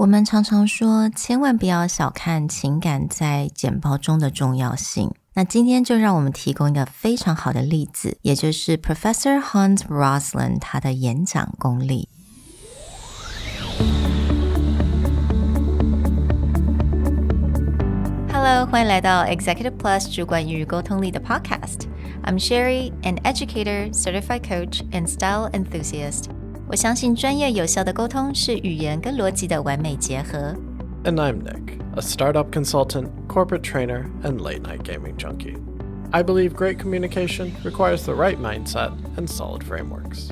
我们常常说，千万不要小看情感在简报中的重要性。那今天就让我们提供一个非常好的例子，也就是 Professor Hans Rosling 他的演讲功力。Hello， 欢迎来到 Executive Plus 主管与沟通力的 Podcast。I'm Sherry, an educator, certified coach, and style enthusiast. 我相信专业有效的沟通是语言跟逻辑的完美结合。And I'm Nick, a startup consultant, corporate trainer, and late-night gaming junkie. I believe great communication requires the right mindset and solid frameworks.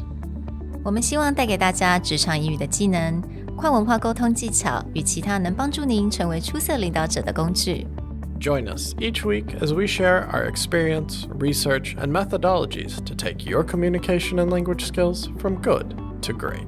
我们希望带给大家职场英语的技能、跨文化沟通技巧与其他能帮助您成为出色领导者的工具。Join us each week as we share our experience, research, and methodologies to take your communication and language skills from good to great.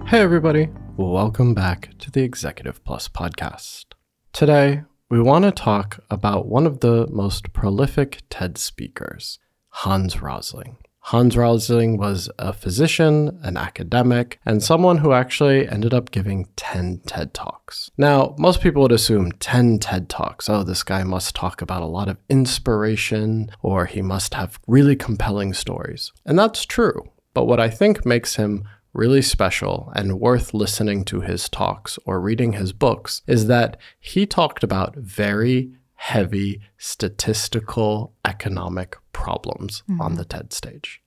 Hey everybody, welcome back to the Executive Plus podcast. Today, we want to talk about one of the most prolific TED speakers, Hans Rosling. Hans Rosling was a physician, an academic, and someone who actually ended up giving 10 TED Talks. Now, most people would assume 10 TED Talks. Oh, this guy must talk about a lot of inspiration, or he must have really compelling stories. And that's true. But what I think makes him really special and worth listening to his talks or reading his books is that he talked about very heavy statistical economic problems on the TED stage.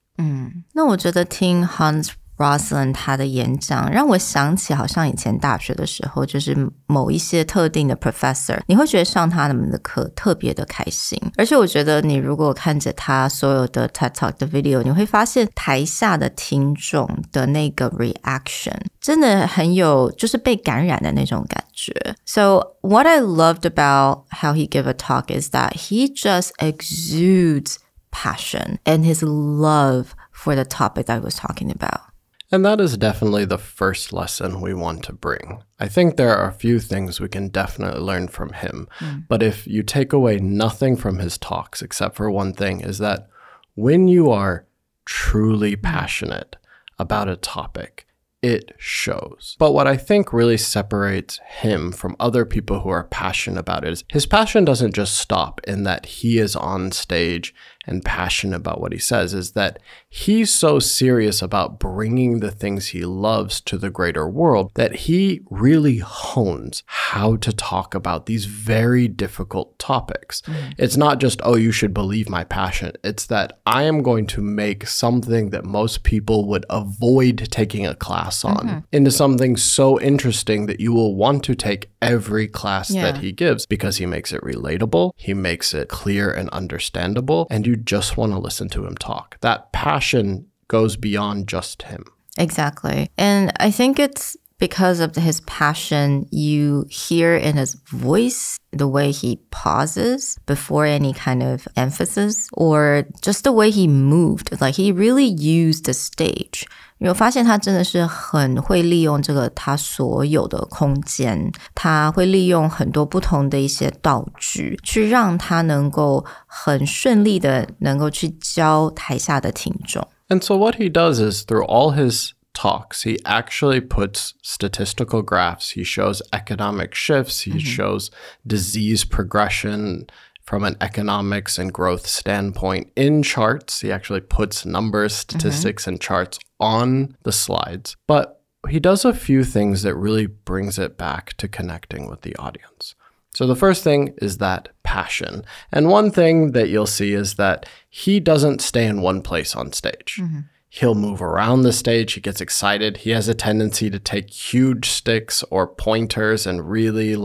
那我觉得听 Hans Rosling 他的演讲让我想起好像以前大学的时候，就是某一些特定的 professor， 你会觉得上他们的课特别的开心。而且我觉得你如果看着他所有的 TED Talk 的 video， 你会发现台下的听众的那个 reaction 真的很有就是被感染的那种感觉。So what I loved about how he gave a talk is that he just exudes passion and his love for the topic that he was talking about.And that is definitely the first lesson we want to bring. I think there are a few things we can definitely learn from him. But if you take away nothing from his talks, except for one thing, is that when you are truly passionate about a topic, it shows. But what I think really separates him from other people who are passionate about it is his passion doesn't just stop in that he is on stage and passionate about what he says, is that he's so serious about bringing the things he loves to the greater world that he really hones how to talk about these very difficult topics. It's not just, oh, you should believe my passion. It's that I am going to make something that most people would avoid taking a class on into something so interesting that you will want to take every class that he gives because he makes it relatable, he makes it clear and understandable, and you just want to listen to him talk. That passion goes beyond just him. Exactly. And I think it's because of his passion, you hear in his voice the way he pauses before any kind of emphasis, or just the way he moved. Like he really used the stage. 你有发现他真的是很会利用这个他所有的空间，他会利用很多不同的一些道具，去让他能够很顺利的能够去教台下的听众。And so what he does is through all his talks, he actually puts statistical graphs. He shows economic shifts. He shows disease progression from an economics and growth standpoint in charts. He actually puts numbers, statistics, and charts on the slides. But he does a few things that really brings it back to connecting with the audience. So the first thing is that passion. And one thing that you'll see is that he doesn't stay in one place on stage. He'll move around the stage. He gets excited. He has a tendency to take huge sticks or pointers and really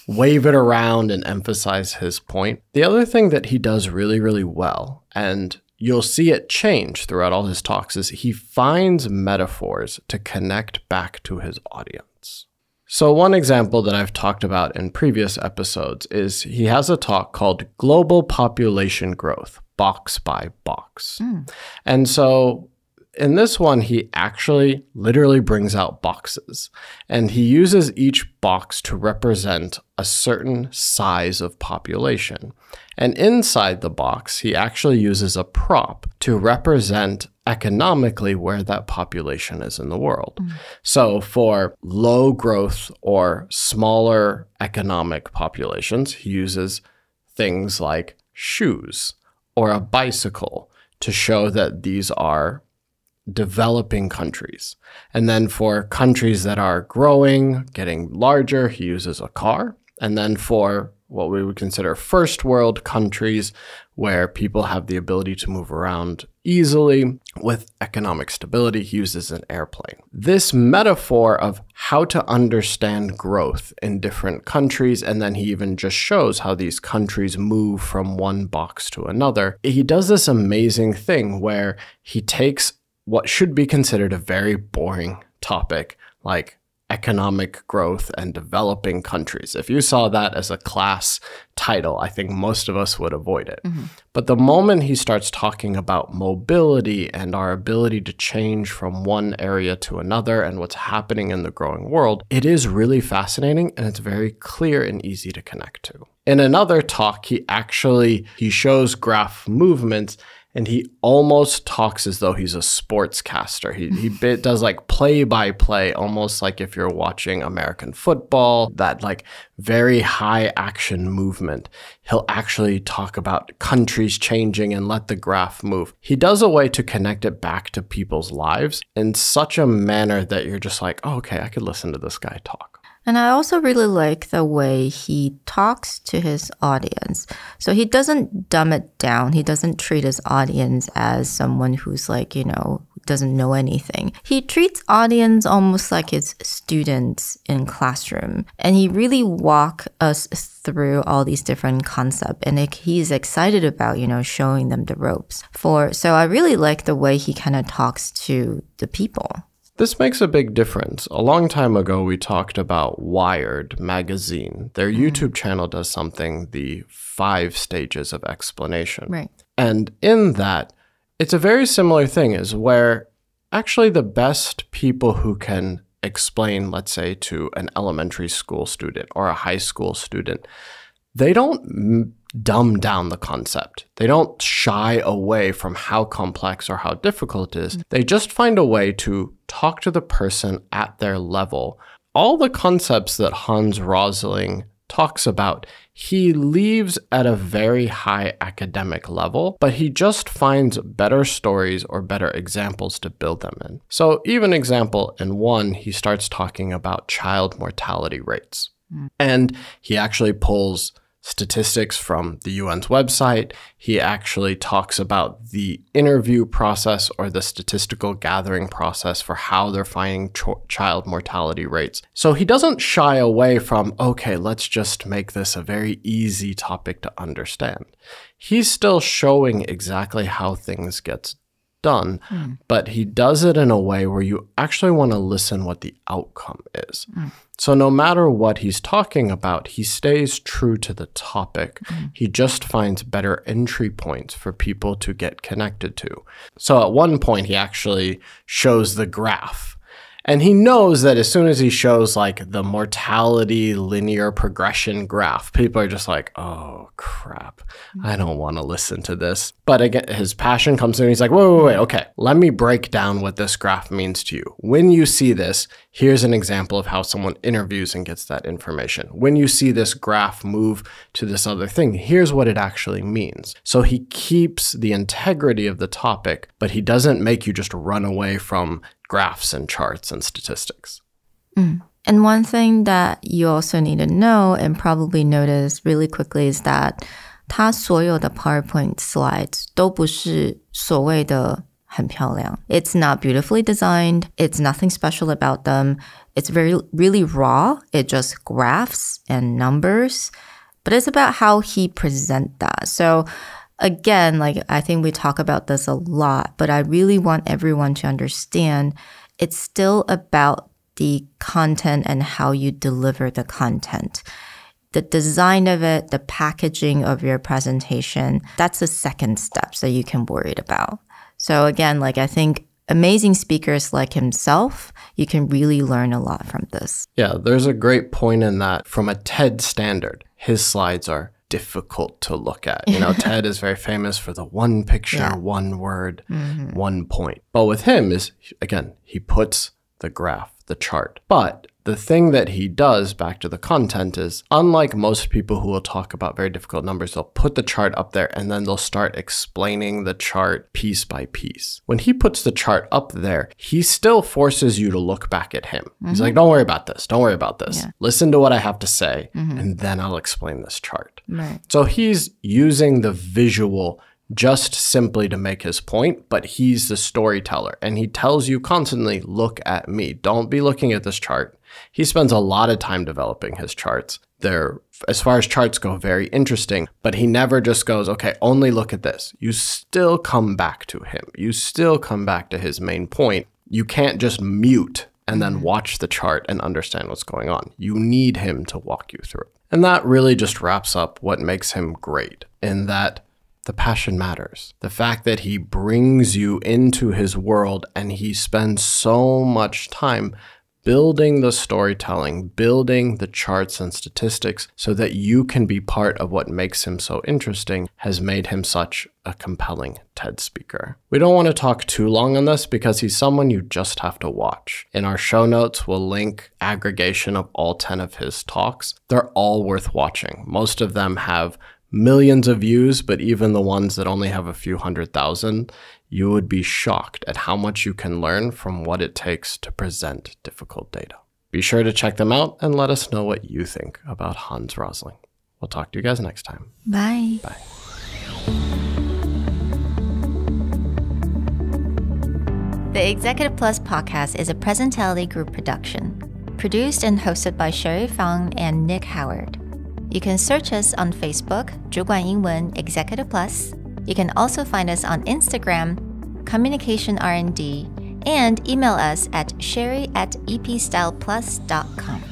wave it around and emphasize his point. The other thing that he does really, really well, and you'll see it change throughout all his talks, is he finds metaphors to connect back to his audience. So one example that I've talked about in previous episodes is he has a talk called Global Population Growth, Box by Box. And so in this one, he actually literally brings out boxes, and he uses each box to represent a certain size of population. And inside the box, he actually uses a prop to represent economically where that population is in the world. So for low growth or smaller economic populations, he uses things like shoes or a bicycle to show that these are developing countries. And then for countries that are growing, getting larger, he uses a car. And then for what we would consider first world countries where people have the ability to move around easily with economic stability, he uses an airplane. This metaphor of how to understand growth in different countries, and then he even just shows how these countries move from one box to another. He does this amazing thing where he takes what should be considered a very boring topic like economic growth and developing countries. If you saw that as a class title, I think most of us would avoid it. But the moment he starts talking about mobility and our ability to change from one area to another and what's happening in the growing world, it is really fascinating and it's very clear and easy to connect to. In another talk, he shows graph movements, and he almost talks as though he's a sportscaster. He does like play-by-play, almost like if you're watching American football, that like very high action movement. He'll actually talk about countries changing and let the graph move. He does a way to connect it back to people's lives in such a manner that you're just like, oh, okay, I could listen to this guy talk. And I also really like the way he talks to his audience. So he doesn't dumb it down. He doesn't treat his audience as someone who's like, doesn't know anything. He treats audience almost like his students in classroom. And he really walks us through all these different concepts. And he's excited about, showing them the ropes. So I really like the way he kind of talks to the people. This makes a big difference. A long time ago, we talked about Wired magazine. Their YouTube channel does something, the 5 stages of explanation. Right. And in that, it's a very similar thing, is where actually the best people who can explain, let's say, to an elementary school student or a high school student, they don't dumb down the concept. They don't shy away from how complex or how difficult it is. They just find a way to talk to the person at their level. All the concepts that Hans Rosling talks about, he leaves at a very high academic level, but he just finds better stories or better examples to build them in. So even example in one, he starts talking about child mortality rates. And he actually pulls statistics from the UN's website. He actually talks about the interview process or the statistical gathering process for how they're finding child mortality rates. So he doesn't shy away from, okay, let's just make this a very easy topic to understand. He's still showing exactly how things get done, but he does it in a way where you actually want to listen what the outcome is. So no matter what he's talking about, he stays true to the topic. He just finds better entry points for people to get connected to. So at one point, he actually shows the graph. And he knows that as soon as he shows like the mortality linear progression graph, people are just like, oh, crap. I don't want to listen to this. But again, his passion comes in and he's like, wait, okay. Let me break down what this graph means to you. When you see this, here's an example of how someone interviews and gets that information. When you see this graph move to this other thing, here's what it actually means. So he keeps the integrity of the topic, but he doesn't make you just run away from graphs and charts and statistics. And one thing that you also need to know and probably notice really quickly is that 他所有的 PowerPoint slides 都不是所谓的很漂亮. It's not beautifully designed. It's nothing special about them. It's really raw. It just graphs and numbers. But it's about how he presents that. So again, I think we talk about this a lot, but I really want everyone to understand it's still about the content and how you deliver the content. The design of it, the packaging of your presentation, that's the second step that you can worry about. So again, I think amazing speakers like himself, you can really learn a lot from this. Yeah, there's a great point in that from a TED standard, his slides are difficult to look at. You know, TED is very famous for the one picture, one word, one point. But with him is, again, he puts the graph, the chart. But the thing that he does, back to the content, is unlike most people who will talk about very difficult numbers, they'll put the chart up there and then they'll start explaining the chart piece by piece. When he puts the chart up there, he still forces you to look back at him. He's like, don't worry about this. Don't worry about this. Listen to what I have to say, and then I'll explain this chart. Right. So he's using the visual just simply to make his point, but he's the storyteller. And he tells you constantly, look at me. Don't be looking at this chart. He spends a lot of time developing his charts. They're, as far as charts go, very interesting, but he never just goes, okay, only look at this. You still come back to him. You still come back to his main point. You can't just mute and then watch the chart and understand what's going on. You need him to walk you through it. And that really just wraps up what makes him great, in that the passion matters. The fact that he brings you into his world and he spends so much time building the storytelling, building the charts and statistics so that you can be part of what makes him so interesting, has made him such a compelling TED speaker. We don't want to talk too long on this because he's someone you just have to watch. In our show notes, we'll link aggregation of all 10 of his talks. They're all worth watching. Most of them have millions of views, but even the ones that only have a few 100,000, you would be shocked at how much you can learn from what it takes to present difficult data. Be sure to check them out and let us know what you think about Hans Rosling. We'll talk to you guys next time. Bye. Bye. The Executive Plus podcast is a Presentality Group production, produced and hosted by Sherry Fang and Nick Howard. You can search us on Facebook, 主管英文 Executive Plus. You can also find us on Instagram, Communication R&D, and email us at sherry@epstyleplus.com.